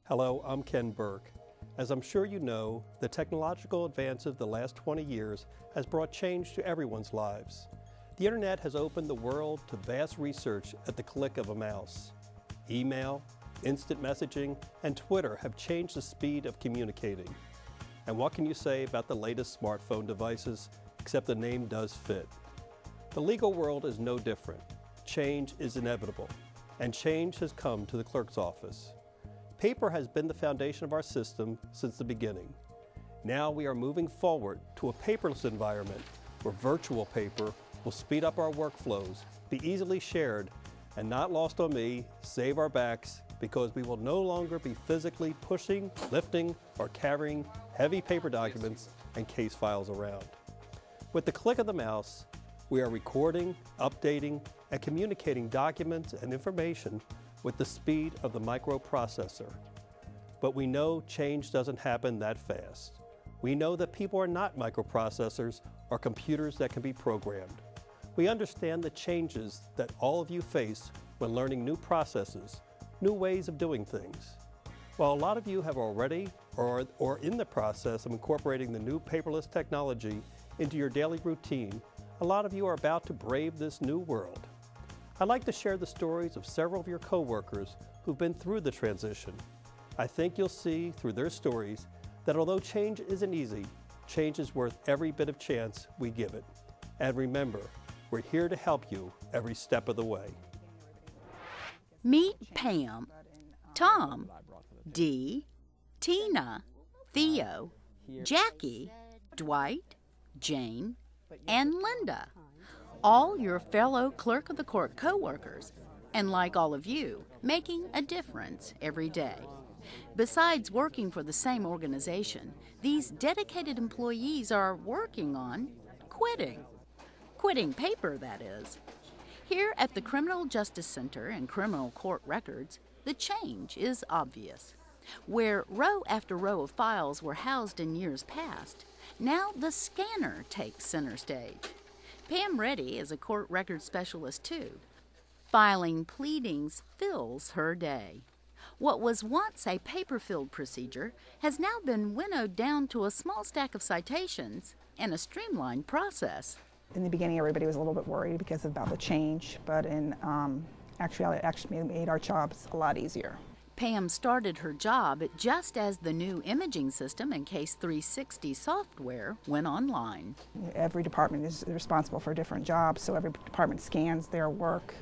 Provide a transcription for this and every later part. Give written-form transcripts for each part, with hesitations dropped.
Hello, I'm Ken Burke. As I'm sure you know, the technological advance of the last 20 years has brought change to everyone's lives. The internet has opened the world to vast research at the click of a mouse. Email, instant messaging, and Twitter have changed the speed of communicating. And what can you say about the latest smartphone devices, except the name does fit? The legal world is no different. Change is inevitable, and change has come to the clerk's office. Paper has been the foundation of our system since the beginning. Now we are moving forward to a paperless environment where virtual paper will speed up our workflows, be easily shared, and not lost on me, save our backs, because we will no longer be physically pushing, lifting, or carrying heavy paper documents and case files around. With the click of the mouse, we are recording, updating, and communicating documents and information with the speed of the microprocessor. But we know change doesn't happen that fast. We know that people are not microprocessors or computers that can be programmed. We understand the changes that all of you face when learning new processes, new ways of doing things. While a lot of you have already or in the process of incorporating the new paperless technology into your daily routine, a lot of you are about to brave this new world. I'd like to share the stories of several of your coworkers who've been through the transition. I think you'll see through their stories that although change isn't easy, change is worth every bit of chance we give it. And remember, we're here to help you every step of the way. Meet Pam, Tom, Dee, Tina, Theo, Jackie, Dwight, Jane, and Linda. All your fellow Clerk of the Court co-workers, and like all of you, making a difference every day. Besides working for the same organization, these dedicated employees are working on quitting. Quitting paper, that is. Here at the Criminal Justice Center and Criminal Court Records, the change is obvious. Where row after row of files were housed in years past, now the scanner takes center stage. Pam Reddy is a court record specialist too. Filing pleadings fills her day. What was once a paper-filled procedure has now been winnowed down to a small stack of citations and a streamlined process. In the beginning, everybody was a little bit worried because about the change, but in actually, it actually made our jobs a lot easier. Pam started her job just as the new imaging system and Case 360 software went online. Every department is responsible for different jobs, so every department scans their work.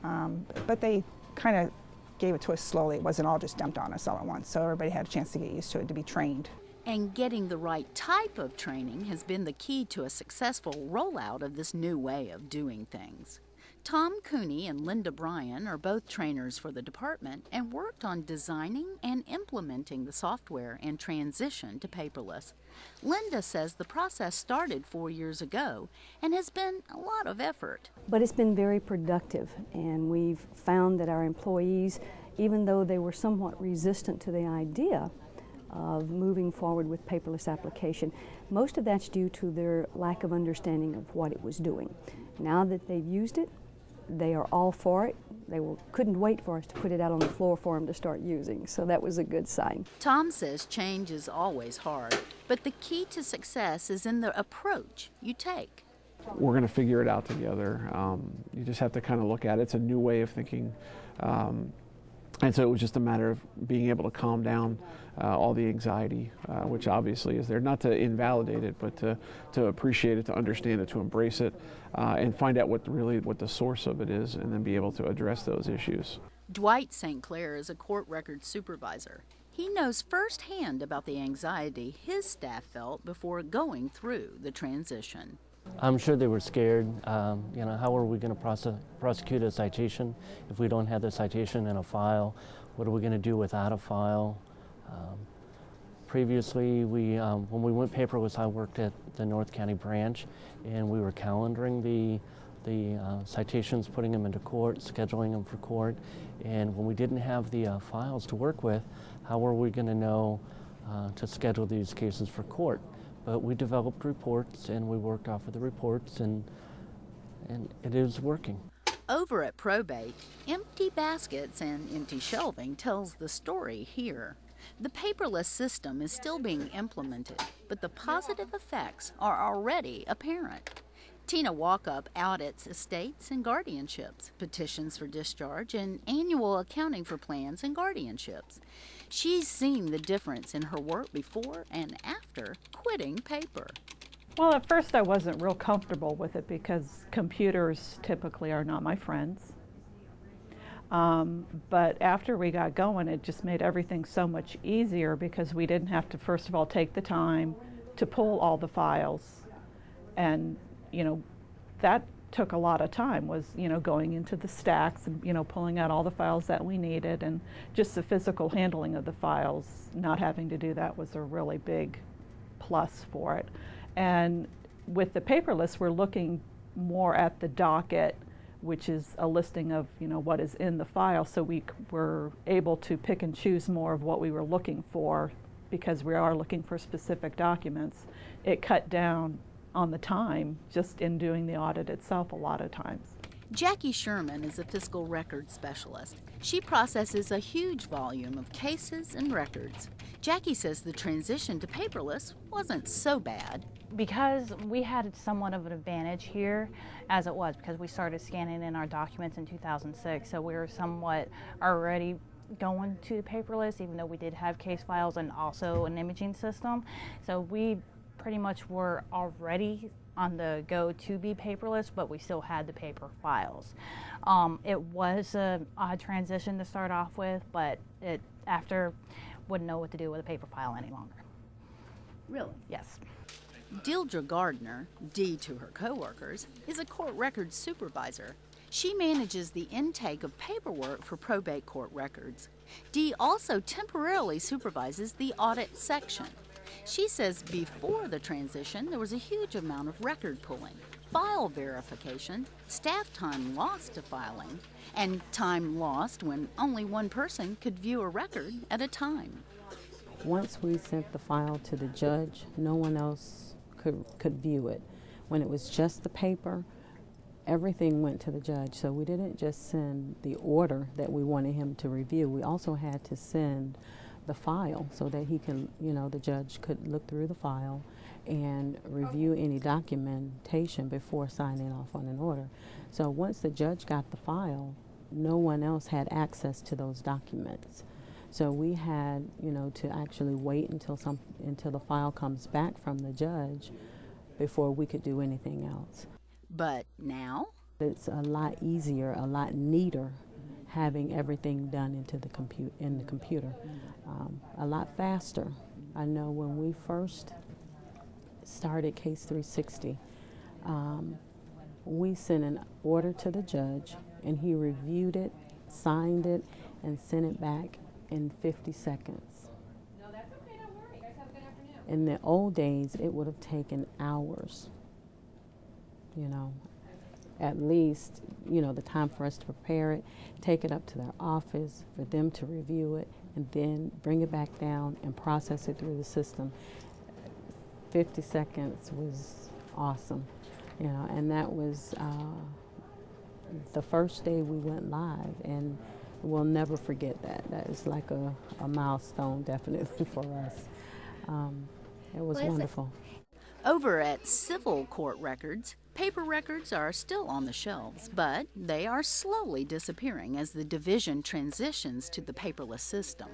But they kind of gave it to us slowly. It wasn't all just dumped on us all at once, so everybody had a chance to get used to it, to be trained. And getting the right type of training has been the key to a successful rollout of this new way of doing things. Tom Cooney and Linda Bryan are both trainers for the department and worked on designing and implementing the software and transition to paperless. Linda says the process started 4 years ago and has been a lot of effort. But it's been very productive, and we've found that our employees, even though they were somewhat resistant to the idea of moving forward with paperless application, most of that's due to their lack of understanding of what it was doing. Now that they've used it, they are all for it. They couldn't wait for us to put it out on the floor for them to start using, so that was a good sign. Tom says change is always hard, but the key to success is in the approach you take. We're going to figure it out together. You just have to kind of look at it. It's a new way of thinking. And so it was just a matter of being able to calm down all the anxiety, which obviously is there, not to invalidate it, but to appreciate it, to understand it, to embrace it, and find out what the source of it is, and then be able to address those issues. Dwight St. Clair is a court records supervisor. He knows firsthand about the anxiety his staff felt before going through the transition. I'm sure they were scared. How are we going to prosecute a citation if we don't have the citation in a file? What are we going to do without a file? Previously, when we went paperless, I worked at the North County branch, and we were calendaring the citations, putting them into court, scheduling them for court. And when we didn't have the files to work with, how were we going to know to schedule these cases for court? But we developed reports, and we worked off of the reports, and it is working. Over at Probate, empty baskets and empty shelving tells the story here. The paperless system is still being implemented, but the positive effects are already apparent. Tina Walkup audits estates and guardianships, petitions for discharge, and annual accounting for plans and guardianships. She's seen the difference in her work before and after quitting paper. Well, at first I wasn't real comfortable with it because computers typically are not my friends. But after we got going, it just made everything so much easier because we didn't have to, first of all, take the time to pull all the files. And, that took a lot of time, was, going into the stacks and, pulling out all the files that we needed, and just the physical handling of the files, not having to do that was a really big plus for it. And with the paperless, we're looking more at the docket, which is a listing of what is in the file, so we were able to pick and choose more of what we were looking for because we are looking for specific documents. It cut down on the time just in doing the audit itself a lot of times. Jackie Sherman is a fiscal record specialist. She processes a huge volume of cases and records. Jackie says the transition to paperless wasn't so bad. Because we had somewhat of an advantage here as it was, because we started scanning in our documents in 2006, so we were somewhat already going to paperless, even though we did have case files and also an imaging system. So we pretty much were already on the go to be paperless, but we still had the paper files. It was an odd transition to start off with, but after wouldn't know what to do with a paper file any longer. Really? Yes. Deirdre Gardner, Dee to her coworkers, is a court records supervisor. She manages the intake of paperwork for probate court records. Dee also temporarily supervises the audit section. She says before the transition, there was a huge amount of record pulling, file verification, staff time lost to filing, and time lost when only one person could view a record at a time. Once we sent the file to the judge, no one else could view it. When it was just the paper, everything went to the judge. So we didn't just send the order that we wanted him to review. We also had to send the file so that he can, the judge could look through the file and review any documentation before signing off on an order. So once the judge got the file, no one else had access to those documents. So we had, to actually wait until the file comes back from the judge before we could do anything else. But now? It's a lot easier, a lot neater, having everything done in the computer. A lot faster. I know when we first started Case 360, we sent an order to the judge, and he reviewed it, signed it, and sent it back in 50 seconds. No, that's okay, don't worry. You guys have a good afternoon. In the old days, it would have taken hours, at least, the time for us to prepare it, take it up to their office, for them to review it, and then bring it back down and process it through the system. 50 seconds was awesome, and that was the first day we went live, and we'll never forget that. That is like a milestone, definitely, for us. It was wonderful. Over at civil court records, paper records are still on the shelves, but they are slowly disappearing as the division transitions to the paperless system.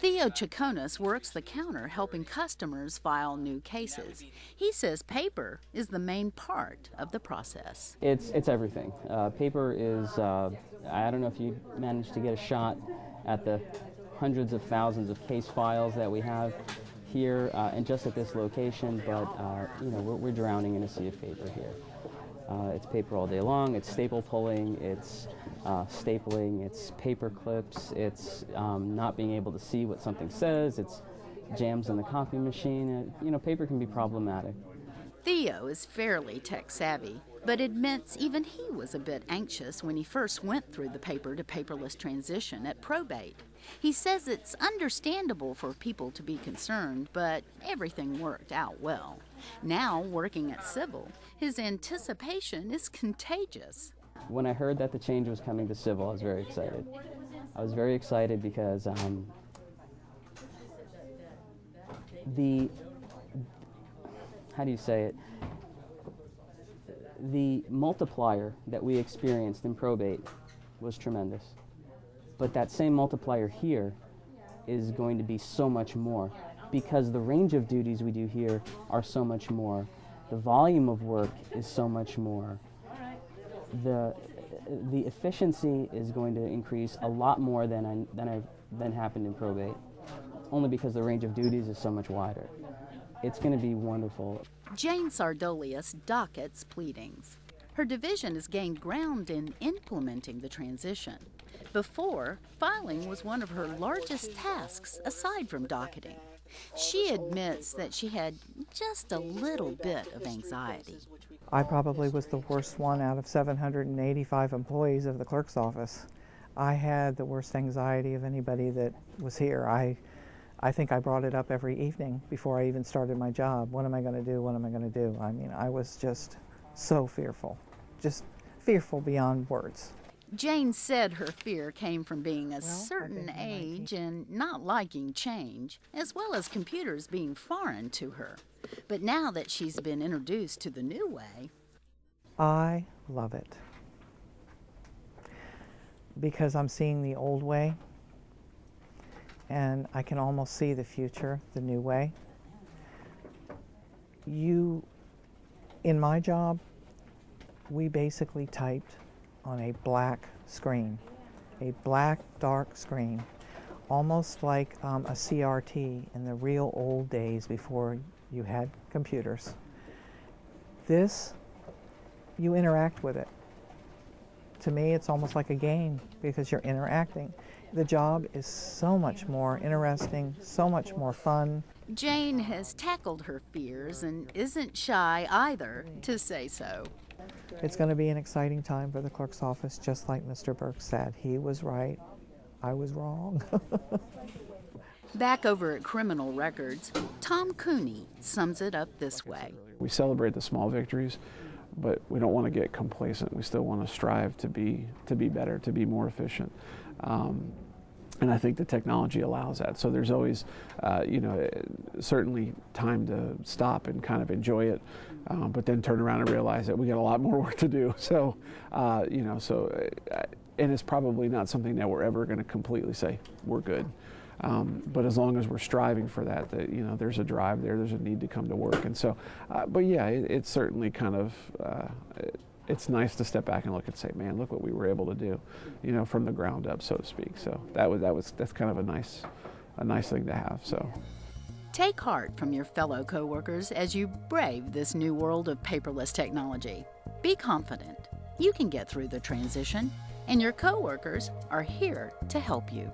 Theo Chaconis works the counter helping customers file new cases. He says paper is the main part of the process. It's everything. Paper is, I don't know if you managed to get a shot at the hundreds of thousands of case files that we have here and just at this location, but we're drowning in a sea of paper here. It's paper all day long. It's staple pulling, it's stapling, it's paper clips, it's not being able to see what something says, it's jams in the copy machine. Paper can be problematic. Theo is fairly tech-savvy, but admits even he was a bit anxious when he first went through the paper to paperless transition at probate. He says it's understandable for people to be concerned, but everything worked out well. Now, working at civil, his anticipation is contagious. When I heard that the change was coming to civil, I was very excited. I was very excited because how do you say it? The multiplier that we experienced in probate was tremendous. But that same multiplier here is going to be so much more because the range of duties we do here are so much more. The volume of work is so much more. The efficiency is going to increase a lot more than happened in probate, only because the range of duties is so much wider. It's going to be wonderful. Jane Sardolius dockets pleadings. Her division has gained ground in implementing the transition. Before, filing was one of her largest tasks aside from docketing. She admits that she had just a little bit of anxiety. I probably was the worst one out of 785 employees of the clerk's office. I had the worst anxiety of anybody that was here. I think I brought it up every evening before I even started my job. What am I going to do? What am I going to do? I mean, I was just so fearful, just fearful beyond words. Jane said her fear came from being a certain age and not liking change, as well as computers being foreign to her. But now that she's been introduced to the new way, I love it because I'm seeing the old way and I can almost see the future, the new way. In my job, we basically typed on a black screen, a black, dark screen, almost like a CRT in the real old days before you had computers. This, you interact with it. To me, it's almost like a game because you're interacting. The job is so much more interesting, so much more fun. Jane has tackled her fears and isn't shy either to say so. It's going to be an exciting time for the clerk's office, just like Mr. Burke said. He was right. I was wrong. Back over at Criminal Records, Tom Cooney sums it up this way. We celebrate the small victories, but we don't want to get complacent. We still want to strive to be better, to be more efficient. And I think the technology allows that. So there's always, certainly time to stop and kind of enjoy it, but then turn around and realize that we got a lot more work to do. So, and it's probably not something that we're ever going to completely say we're good. But as long as we're striving for that, there's a drive there, there's a need to come to work. And so, but yeah, it's certainly kind of, it's nice to step back and look and say, man, look what we were able to do, from the ground up, so to speak. So that's kind of a nice thing to have. So take heart from your fellow coworkers as you brave this new world of paperless technology. Be confident. You can get through the transition, and your coworkers are here to help you.